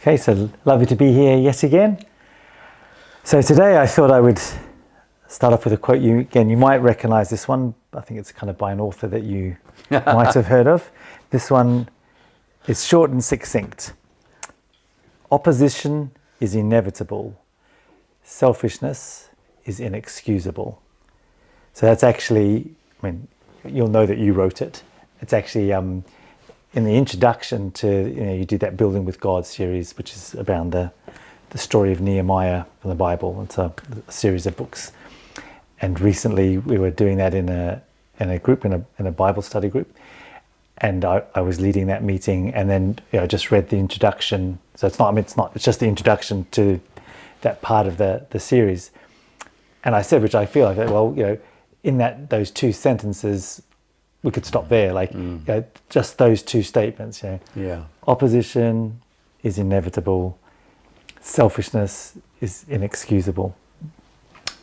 Okay, so lovely to be here yet again. So today I thought I would start off with a quote. You might recognize this one. I think it's kind of by an author that you might have heard of. This one is short and succinct. Opposition is inevitable. Selfishness is inexcusable. So that's actually, you'll know that you wrote it. It's actually in the introduction to, you did that Building with God series, which is around the story of Nehemiah from the Bible. It's a series of books. And recently we were doing that in a group, in a Bible study group. And I was leading that meeting, and then I just read the introduction. So it's just the introduction to that part of the series. And I said, which I feel like, well, in those two sentences, we could stop there, just those two statements. Yeah. Opposition is inevitable. Selfishness is inexcusable.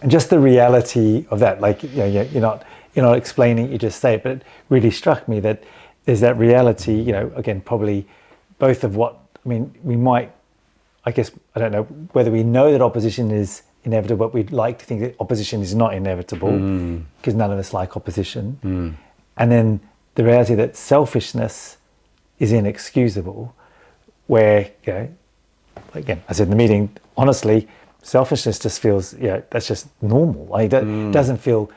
And just the reality of that, you're not explaining, you just say it, but it really struck me that there's that reality, again, probably both of we might, I guess, I don't know whether we know that opposition is inevitable, but we'd like to think that opposition is not inevitable because none of us like opposition. And then the reality that selfishness is inexcusable, where, again, I said in the meeting, honestly, selfishness just feels, that's just normal. It doesn't feel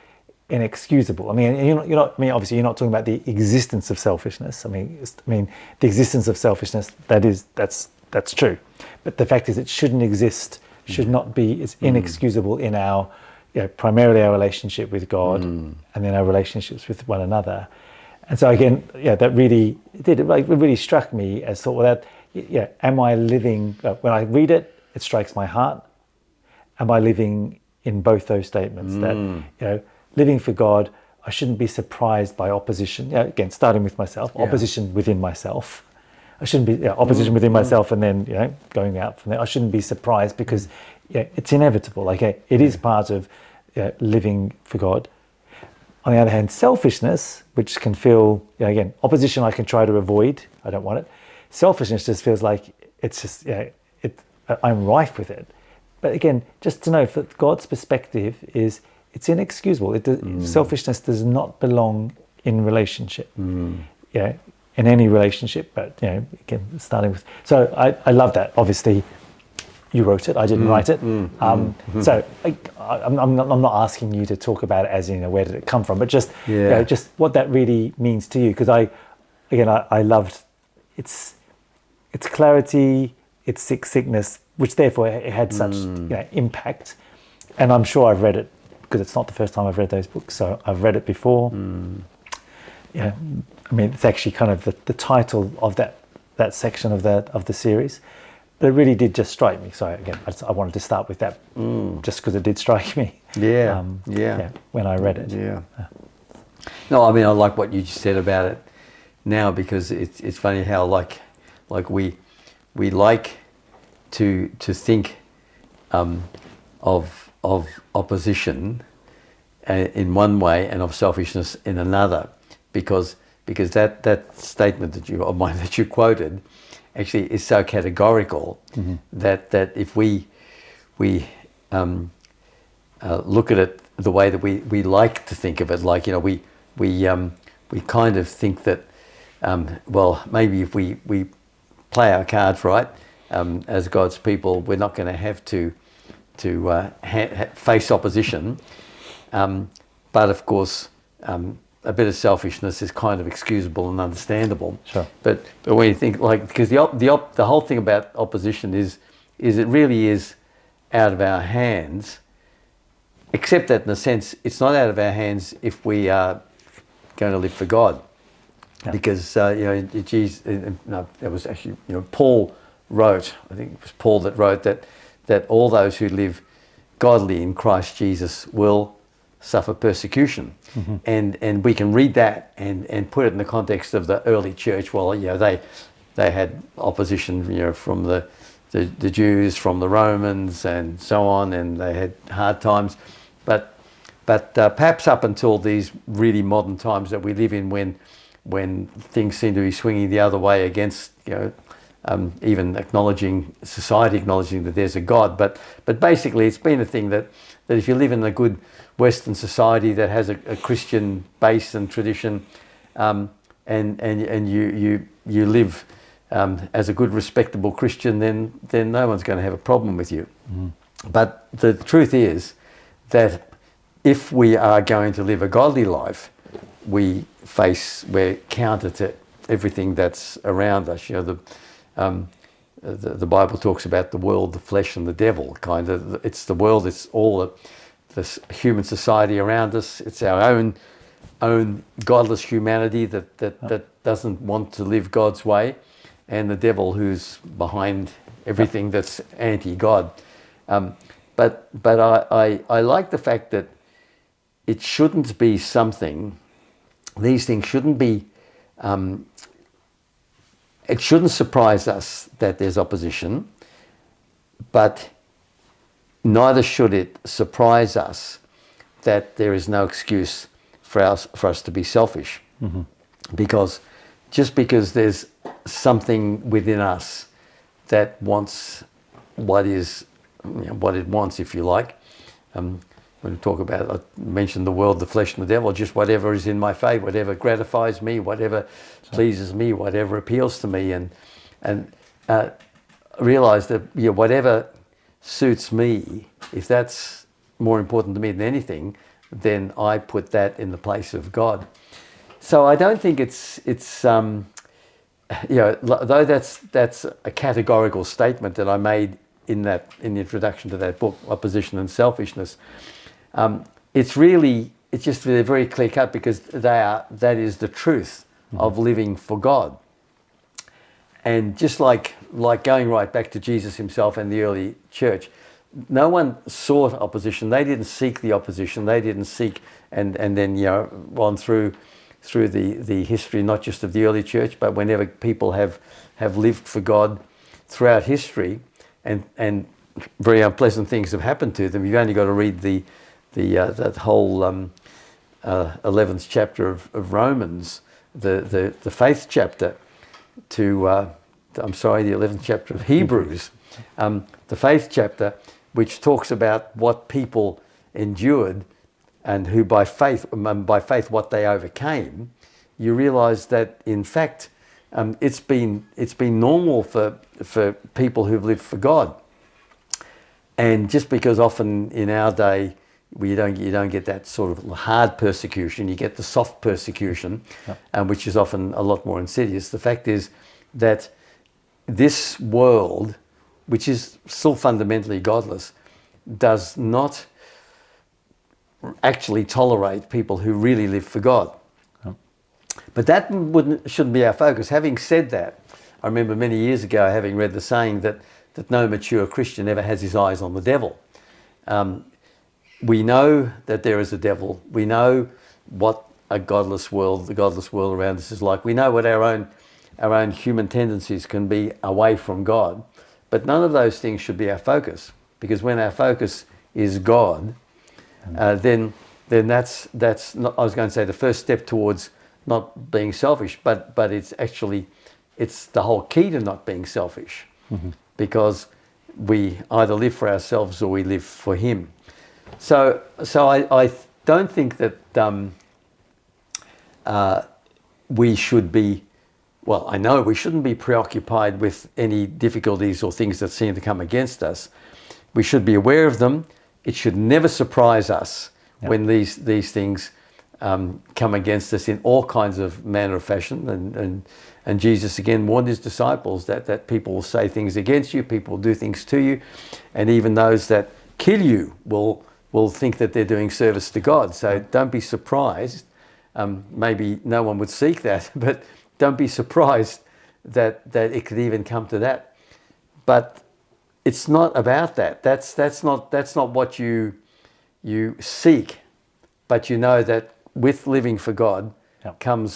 inexcusable. Obviously you're not talking about the existence of selfishness. The existence of selfishness, that's true. But the fact is it shouldn't exist, should not be, it's inexcusable in our, primarily our relationship with God and then our relationships with one another. And so again, that really did, it really struck me as sort of that, am I living, when I read it, it strikes my heart. Am I living in both those statements that, living for God, I shouldn't be surprised by opposition. Again, starting with myself, opposition within myself. I shouldn't be opposition within myself, and then going out from there. I shouldn't be surprised because it's inevitable. It is part of living for God. On the other hand, selfishness, which can feel again, opposition I can try to avoid. I don't want it. Selfishness just feels like it's just I'm rife with it. But again, just to know, from God's perspective, is it's inexcusable. Selfishness does not belong in relationship. In any relationship, but again, starting with. So I love that. Obviously, you wrote it. I didn't write it. So I'm not asking you to talk about it as where did it come from, but just just what that really means to you. Because I loved its clarity, its succinctness, which therefore it had such impact. And I'm sure I've read it because it's not the first time I've read those books. So I've read it before. It's actually kind of the title of that section of the series, but it really did just strike me. So again, I wanted to start with that just because it did strike me. When I read it. No, I like what you just said about it now, because it's funny how we like to think of opposition in one way and of selfishness in another, because that statement that you quoted actually is so categorical that if we look at it the way that we like to think of it, we kind of think that maybe if we play our cards right as God's people, we're not going to have to face opposition, but of course. A bit of selfishness is kind of excusable and understandable. Sure. But when you think because the whole thing about opposition is it really is out of our hands, except that in a sense it's not out of our hands if we are going to live for God, because Jesus. No, that was actually Paul wrote. I think it was Paul that wrote that all those who live godly in Christ Jesus will suffer persecution. And we can read that and put it in the context of the early church. Well, they had opposition, from the Jews, from the Romans, and so on, and they had hard times. But perhaps up until these really modern times that we live in, when things seem to be swinging the other way against even acknowledging society, acknowledging that there's a God. But basically, it's been a thing that if you live in a good Western society that has a Christian base and tradition, and you live as a good, respectable Christian, then no one's going to have a problem with you. But the truth is that if we are going to live a godly life, we're counter to everything that's around us. You know, the Bible talks about the world, the flesh, and the devil. Kind of, it's the world. It's all the human society around us. It's our own godless humanity that doesn't want to live God's way, and the devil who's behind everything that's anti-God. But I like the fact that it shouldn't be something. These things shouldn't be. It shouldn't surprise us that there's opposition, but neither should it surprise us that there is no excuse for us to be selfish. Because just because there's something within us that wants what it wants, if you like. When we talk about, I mentioned the world, the flesh and the devil, just whatever is in my faith, whatever gratifies me, whatever pleases me, whatever appeals to me, and realize that whatever suits me, if that's more important to me than anything, then I put that in the place of God. So I don't think it's though that's a categorical statement that I made in the introduction to that book, Opposition and Selfishness. It's just very clear cut, because that is the truth of living for God. And just like going right back to Jesus himself and the early church, no one sought opposition. They didn't seek the opposition. They didn't seek, and then on through the history, not just of the early church, but whenever people have lived for God throughout history, and very unpleasant things have happened to them. You've only got to read that whole 11th chapter of Romans, the faith chapter, to the 11th chapter of Hebrews, the faith chapter, which talks about what people endured and who by faith what they overcame. You realise that in fact it's been normal for people who've lived for God. And just because often in our day you don't get that sort of hard persecution, you get the soft persecution, which is often a lot more insidious. The fact is that this world, which is still fundamentally godless, does not actually tolerate people who really live for God. But that shouldn't be our focus. Having said that, I remember many years ago having read the saying that no mature Christian ever has his eyes on the devil. We know that there is a devil. We know what the godless world around us is like. We know what our own human tendencies can be away from God. But none of those things should be our focus, because when our focus is God, then that's not, I was going to say, the first step towards not being selfish, but it's the whole key to not being selfish, because we either live for ourselves or we live for Him. So I don't think that we should be. Well, I know we shouldn't be preoccupied with any difficulties or things that seem to come against us. We should be aware of them. It should never surprise us when these things come against us in all kinds of manner of fashion. And Jesus again warned his disciples that people will say things against you, people will do things to you, and even those that kill you will think that they're doing service to God. So don't be surprised. Maybe no one would seek that, but don't be surprised that it could even come to that. But it's not about that. That's not what you seek. But you know that with living for God come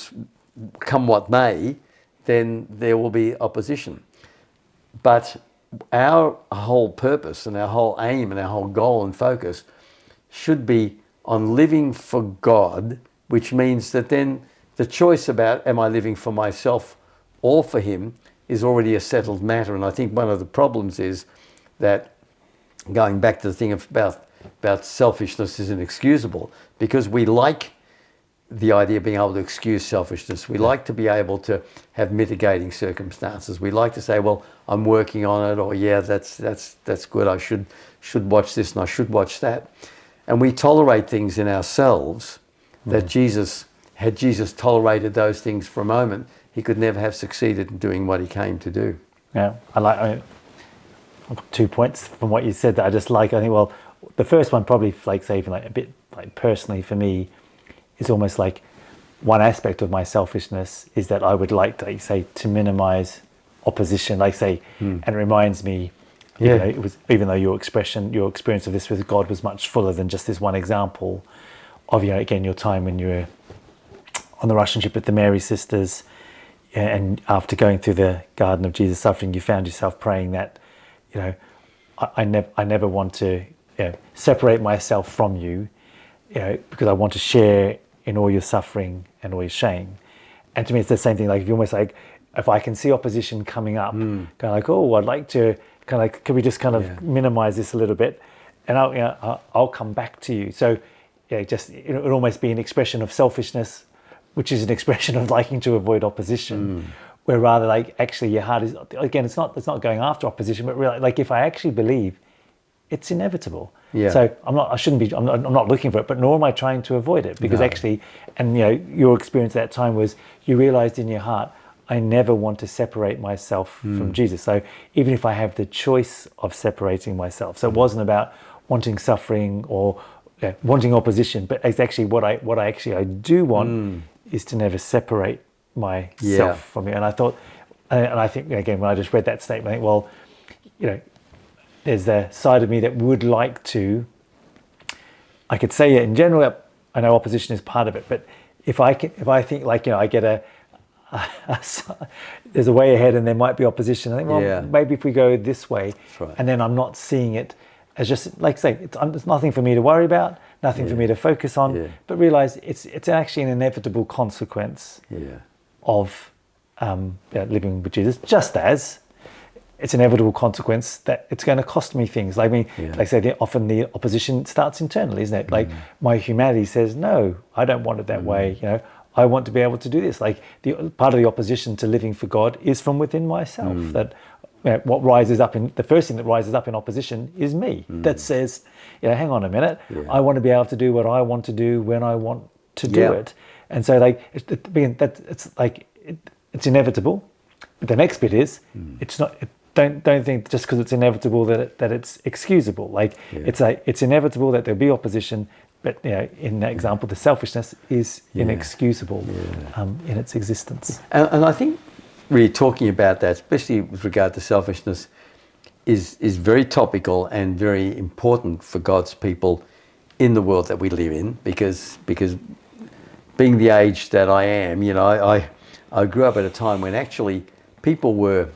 what may, then there will be opposition. But our whole purpose and our whole aim and our whole goal and focus should be on living for God, which means that then the choice about am I living for myself or for Him is already a settled matter. And I think one of the problems is that, going back to the thing about selfishness is inexcusable, because we like the idea of being able to excuse selfishness. We like to be able to have mitigating circumstances. We like to say, well, I'm working on it, or yeah, that's good. I should watch this and I should watch that. And we tolerate things in ourselves that had Jesus tolerated those things for a moment, he could never have succeeded in doing what he came to do. Yeah, I've got 2 points from what you said that I just like. I think, well, the first one probably, like, say, even like a bit like personally for me, is almost like one aspect of my selfishness is that I would like to, like, say, to minimize opposition, like, say, and it reminds me, Yeah. even though your experience of this with God was much fuller than just this one example of, again, your time when you were on the Russian ship with the Mary sisters, and after going through the Garden of Jesus suffering, you found yourself praying that, I never want to separate myself from you, because I want to share in all your suffering and all your shame. And to me, it's the same thing. Like, if you almost like, if I can see opposition coming up, kind of like, oh, I'd like to kind of like, could we just kind of minimize this a little bit, and I'll come back to you. So just it would almost be an expression of selfishness, which is an expression of liking to avoid opposition, where rather, like, actually your heart is, again, it's not going after opposition, but really, like, if I actually believe it's inevitable. Yeah. So I'm not looking for it, but nor am I trying to avoid it, because actually, and your experience at that time was you realized in your heart, I never want to separate myself from Jesus. So even if I have the choice of separating myself, so it wasn't about wanting suffering or wanting opposition, but it's actually what I do want is to never separate myself from you. And I thought, and I think, again, when I just read that statement, I think, well, there's the side of me that would like to, I could say it in general, I know opposition is part of it, but if I think, like, I get there's a way ahead and there might be opposition, I think, well, maybe if we go this way, and then I'm not seeing it as just, like, say, it's nothing for me to worry about, nothing for me to focus on, but realize it's actually an inevitable consequence of living with Jesus, just as it's an inevitable consequence that it's going to cost me things. Like, like, say, often the opposition starts internally, isn't it? Like, my humanity says, no, I don't want it that way. I want to be able to do this. Like, the part of the opposition to living for God is from within myself. That what rises up the first thing that rises up in opposition is me. That says, hang on a minute, I want to be able to do what I want to do when I want to do it. And so, like, it's inevitable. But the next bit is, it's not. Don't think just because it's inevitable that it's excusable. Like, it's inevitable that there'll be opposition, but in that example, the selfishness is inexcusable in its existence. And I think really talking about that, especially with regard to selfishness, is very topical and very important for God's people in the world that we live in, because being the age that I am, I grew up at a time when actually people were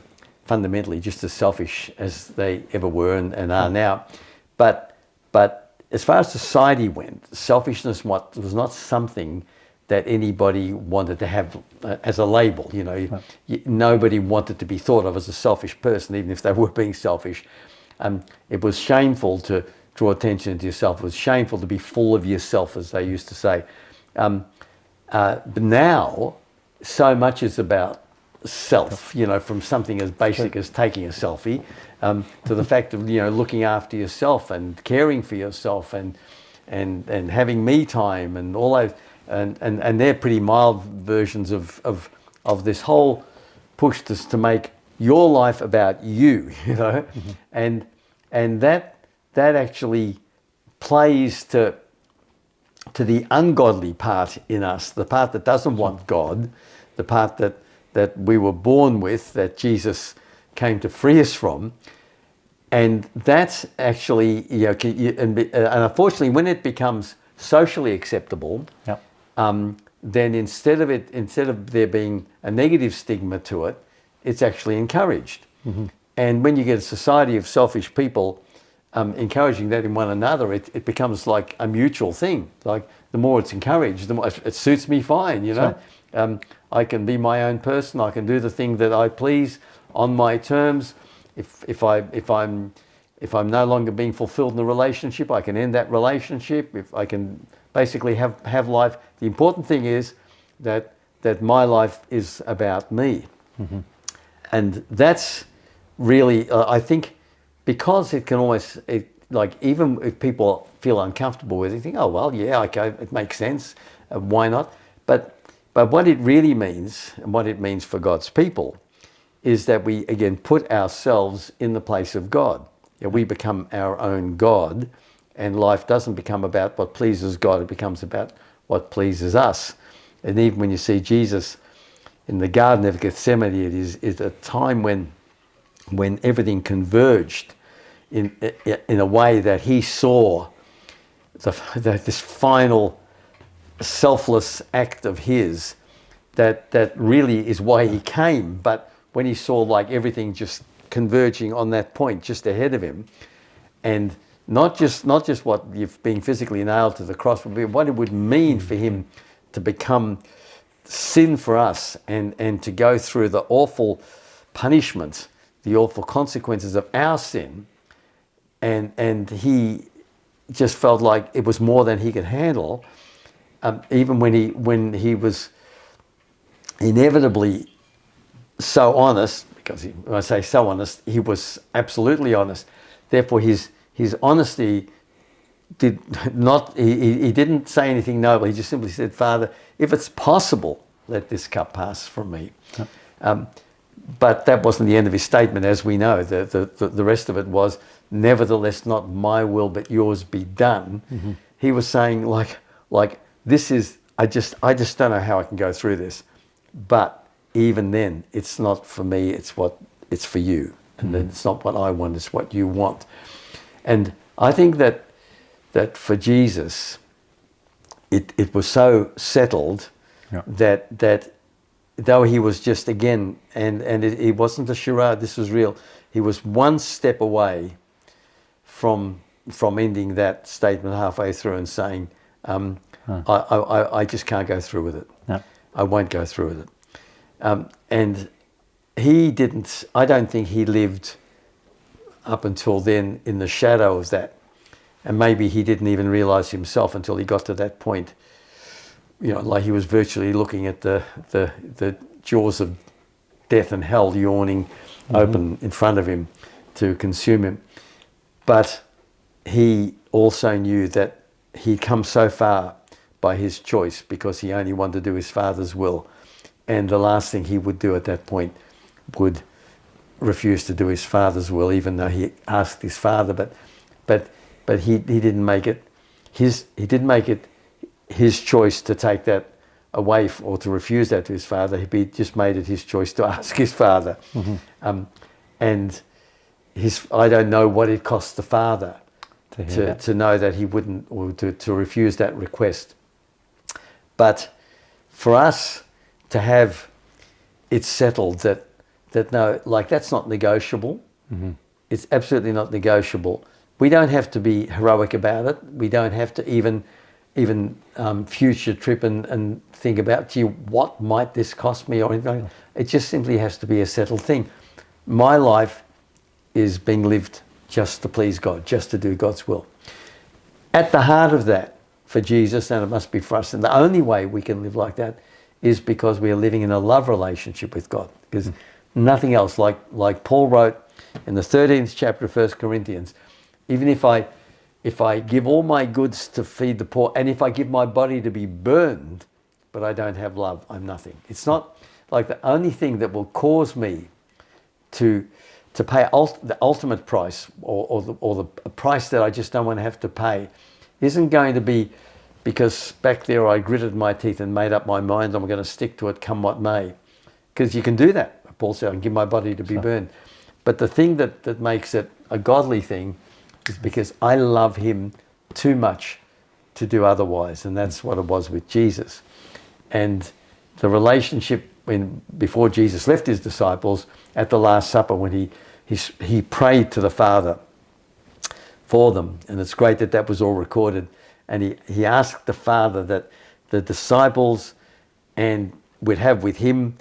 fundamentally just as selfish as they ever were and are now. But as far as society went, selfishness was not something that anybody wanted to have as a label. Nobody wanted to be thought of as a selfish person, even if they were being selfish. It was shameful to draw attention to yourself. It was shameful to be full of yourself, as they used to say. But now, so much is about self, from something as basic as taking a selfie, to the fact of looking after yourself and caring for yourself and having me time and all those, and they're pretty mild versions of this whole push to make your life about you, and that actually plays to the ungodly part in us, the part that doesn't want God, the part that we were born with, that Jesus came to free us from. And that's actually, and unfortunately, when it becomes socially acceptable, then instead of there being a negative stigma to it, it's actually encouraged. And when you get a society of selfish people encouraging that in one another, it becomes like a mutual thing. Like, the more it's encouraged, the more it suits me fine, I can be my own person. I can do the thing that I please. on my terms. If I'm no longer being fulfilled in the relationship, I can end that relationship. If I can basically have life. The important thing is that my life is about me. And that's really, I think, because it can always, like, even if people feel uncomfortable with it, they think, oh, well, yeah, okay, it makes sense. Why not? But what it really means, and what it means for God's people, is that we, again, put ourselves in the place of God. We become our own God, and life doesn't become about what pleases God, it becomes about what pleases us. And even when you see Jesus in the Garden of Gethsemane, it is a time when everything converged in a way that he saw this final selfless act of his, that really is why he came. But when he saw like everything just converging on that point just ahead of him, and not just what you've been physically nailed to the cross, but what it would mean for him to become sin for us, and to go through the awful punishment, the awful consequences of our sin, and he just felt like it was more than he could handle. Even when he was inevitably so honest, because when I say so honest, he was absolutely honest. Therefore, his honesty did not. He didn't say anything noble. He just simply said, "Father, if it's possible, let this cup pass from me." Yep. But that wasn't the end of his statement, as we know. The rest of it was, "Nevertheless, not my will, but yours be done." Mm-hmm. He was saying, like this is. I just don't know how I can go through this. But even then, it's not for me. It's for you, and then it's not what I want. It's what you want. And I think that for Jesus, it was so settled. Yeah. that though he was just, again, and it wasn't a charade, this was real, he was one step away from ending that statement halfway through and saying, I just can't go through with it. No. I won't go through with it. And he didn't, I don't think he lived up until then in the shadow of that. And maybe he didn't even realize himself until he got to that point. You know, like he was virtually looking at the jaws of death and hell yawning open in front of him to consume him. But he also knew that he'd come so far by his choice because he only wanted to do his Father's will. And the last thing he would do at that point would refuse to do his Father's will, even though he asked his Father. But he didn't make it his choice to take that away or to refuse that to his Father. He just made it his choice to ask his Father. Mm-hmm. And I don't know what it cost the Father to know that he wouldn't, or to refuse that request. But for us to have it settled that no, like that's not negotiable. Mm-hmm. It's absolutely not negotiable. We don't have to be heroic about it. We don't have to even future trip and think about, gee, what might this cost me or anything. It just simply has to be a settled thing. My life is being lived just to please God, just to do God's will. At the heart of that, for Jesus, and it must be for us, and the only way we can live like that is because we are living in a love relationship with God. Because nothing else, like Paul wrote in the 13th chapter of 1 Corinthians, even if I give all my goods to feed the poor, and if I give my body to be burned, but I don't have love, I'm nothing. It's not like the only thing that will cause me to pay the ultimate price, or the price that I just don't want to have to pay, isn't going to be because back there I gritted my teeth and made up my mind I'm going to stick to it come what may. Because you can do that. Paul said, I can give my body to be burned. But the thing that makes it a godly thing is because I love him too much to do otherwise. And that's what it was with Jesus. And the relationship before Jesus left his disciples at the Last Supper, when he prayed to the Father for them. And it's great that was all recorded. And he asked the Father that the disciples and would have with him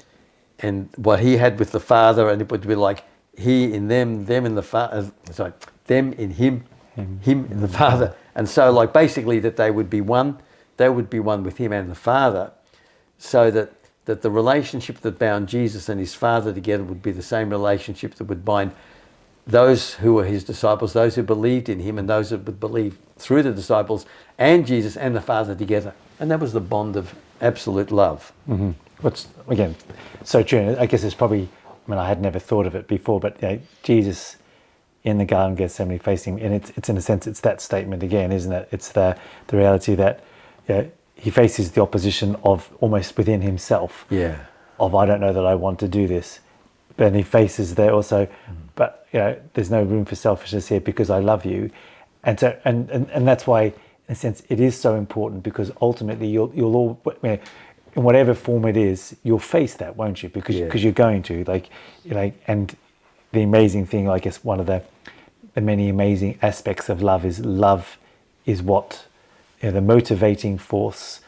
and what he had with the Father, and it would be like he in them, them in the Father, sorry, them in him, him in the Father. And so like basically that they would be one with him and the Father, so that the relationship that bound Jesus and his Father together would be the same relationship that would bind those who were his disciples, those who believed in him, and those who would believe through the disciples and Jesus and the Father together. And that was the bond of absolute love. Mm-hmm. What's, again, so true. I guess it's probably, I mean, I had never thought of it before, but Jesus in the Garden of Gethsemane facing him, and it's in a sense, it's that statement again, isn't it? It's the reality that he faces the opposition of almost within himself. Yeah. Of, I don't know that I want to do this. But he faces there also, but there's no room for selfishness here because I love you. And so, and that's why, in a sense, it is so important, because ultimately you'll all, in whatever form it is, you'll face that, won't you? Because you're going to, and the amazing thing, I guess, one of the many amazing aspects of love is what, the motivating force,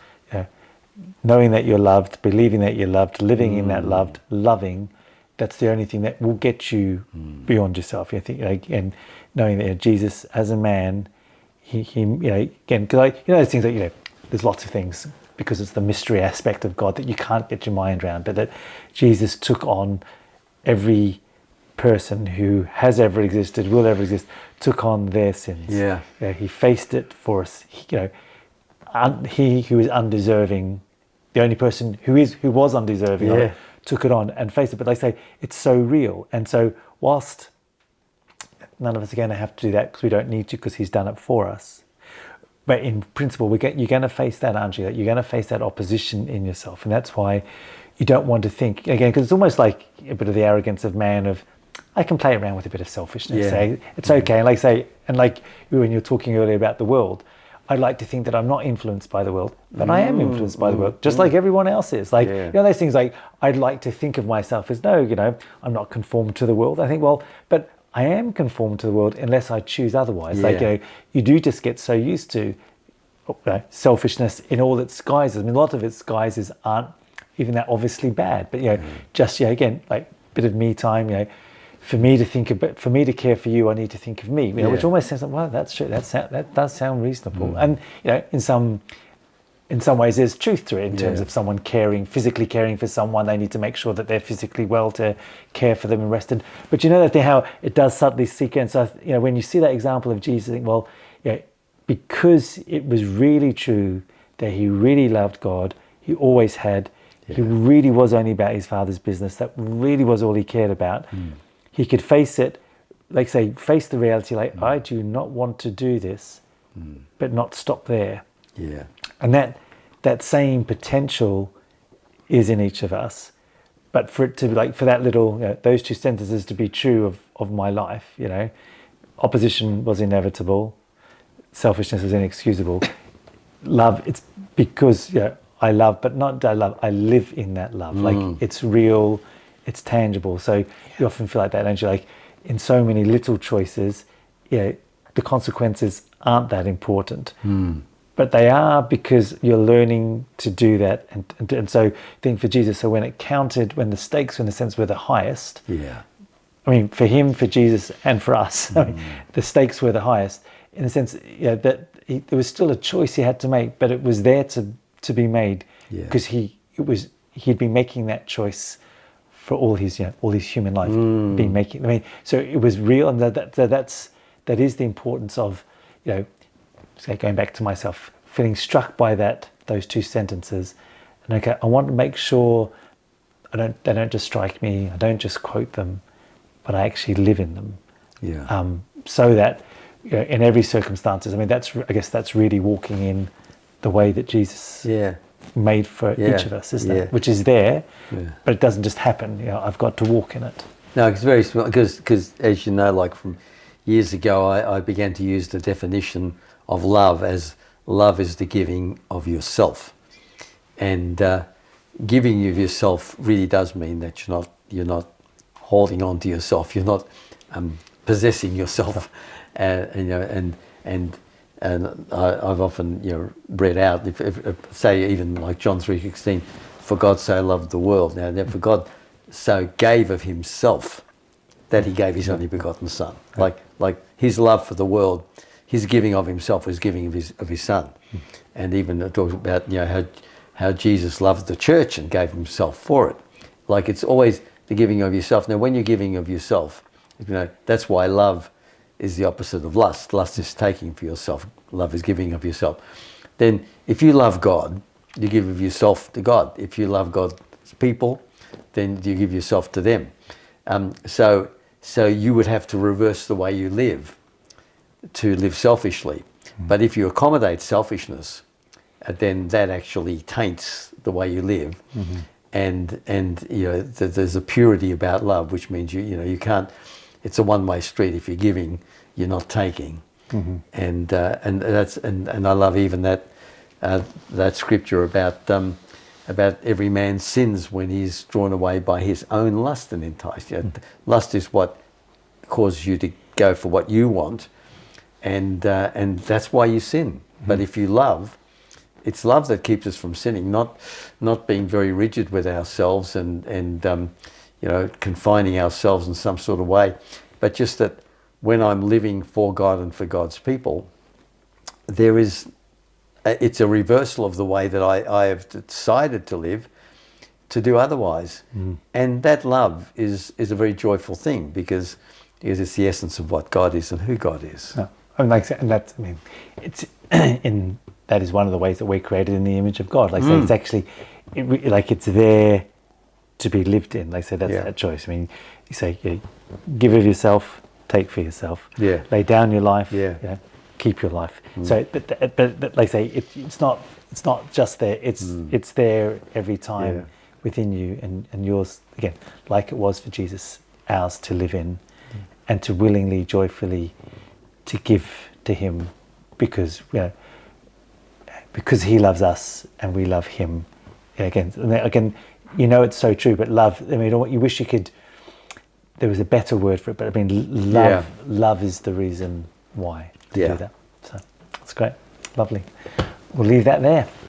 knowing that you're loved, believing that you're loved, living in that loving. That's the only thing that will get you beyond yourself. I think, and knowing that Jesus as a man, he again, because those things that there's lots of things, because it's the mystery aspect of God that you can't get your mind around, but that Jesus took on every person who has ever existed, will ever exist, took on their sins. Yeah. He faced it for us. He who is undeserving, the only person who was undeserving of it, took it on and faced it. But like I say, it's so real. And so whilst none of us are going to have to do that because we don't need to, because he's done it for us, but in principle, you're going to face that, aren't you? That you're going to face that opposition in yourself. And that's why you don't want to think, again, because it's almost like a bit of the arrogance of man of, I can play around with a bit of selfishness. Say, it's okay. And like when you were talking earlier about the world, I'd like to think that I'm not influenced by the world, but I am influenced by the world, just like everyone else is. Those things like, I'd like to think of myself as, no, I'm not conformed to the world. I think, well, but I am conformed to the world unless I choose otherwise. You do just get so used to selfishness in all its guises. I mean, a lot of its guises aren't even that obviously bad, but just again, like a bit of me time, for me to think about, for me to care for you, I need to think of me, which almost sounds like, well, that's true. That does sound reasonable. And, in some ways there's truth to it in terms of someone physically caring for someone. They need to make sure that they're physically well to care for them and rested. But how it does subtly seek in. So, when you see that example of Jesus, I think, well, because it was really true that he really loved God, he always had, he really was only about his Father's business. That really was all he cared about. He could face it, face the reality, I do not want to do this, but not stop there. Yeah. And that same potential is in each of us. But for it to be for that little, those two sentences to be true of my life, opposition was inevitable, selfishness was inexcusable. Love, it's because, I love, but not I love, I live in that love. It's real, it's tangible. So you often feel like that, don't you? In so many little choices, the consequences aren't that important. But they are, because you're learning to do that. And so I think for Jesus, so when it counted, when the stakes in a sense were the highest, I mean, for him, for Jesus, and for us, I mean, the stakes were the highest in a sense, that there was still a choice he had to make, but it was there to be made, because he'd been making that choice for all his human life, been making. I mean, so it was real, and that is the importance of, say, going back to myself, feeling struck by those two sentences, and okay, I want to make sure they don't just strike me, I don't just quote them, but I actually live in them. So that in every circumstances, I mean, I guess that's really walking in the way that Jesus made for each of us, isn't it? Which is there, but it doesn't just happen. I've got to walk in it. No, it's very small, because as you know, from years ago, I began to use the definition of love as love is the giving of yourself, and giving of yourself really does mean that you're not holding on to yourself, you're not possessing yourself, and I've often read out, if say even like John 3:16, for God so loved the world. Now for God so gave of himself, that he gave his only begotten Son. Like his love for the world, his giving of himself was giving of his Son. And even it talks about, you know, how Jesus loved the church and gave himself for it. Like, it's always the giving of yourself. Now, when you're giving of yourself, you know, that's why love is the opposite of lust. Lust is taking for yourself. Love is giving of yourself. Then if you love God, you give of yourself to God. If you love God's people, then you give yourself to them. So you would have to reverse the way you live to live selfishly. But if you accommodate selfishness, then that actually taints the way you live. And you know, there's a purity about love, which means you can't. It's a one-way street. If you're giving, you're not taking. And that's and I love even that scripture about every man's sins when he's drawn away by his own lust and enticed. You know, lust is what causes you to go for what you want, and that's why you sin. But if you love, it's love that keeps us from sinning, not being very rigid with ourselves and you know, confining ourselves in some sort of way, but just that when I'm living for God and for God's people, it's a reversal of the way that I have decided to live, to do otherwise. And that love is a very joyful thing because it's the essence of what God is and who God is. No. I mean, it's that is one of the ways that we're created in the image of God. Like, so it's actually, it's there to be lived in. Like, so that's that choice. I mean, you say, give of yourself, take for yourself. Yeah. Lay down your life. Yeah. You know, keep your life. So, but like say, it's not just there. It's there every time within you and yours again, like it was for Jesus, ours to live in, and to willingly, joyfully, to give to Him, because because He loves us and we love Him. Again, you know, it's so true. But love. I mean, you wish you could. There was a better word for it, but I mean, love. Love is the reason why to do that. So that's great, lovely. We'll leave that there.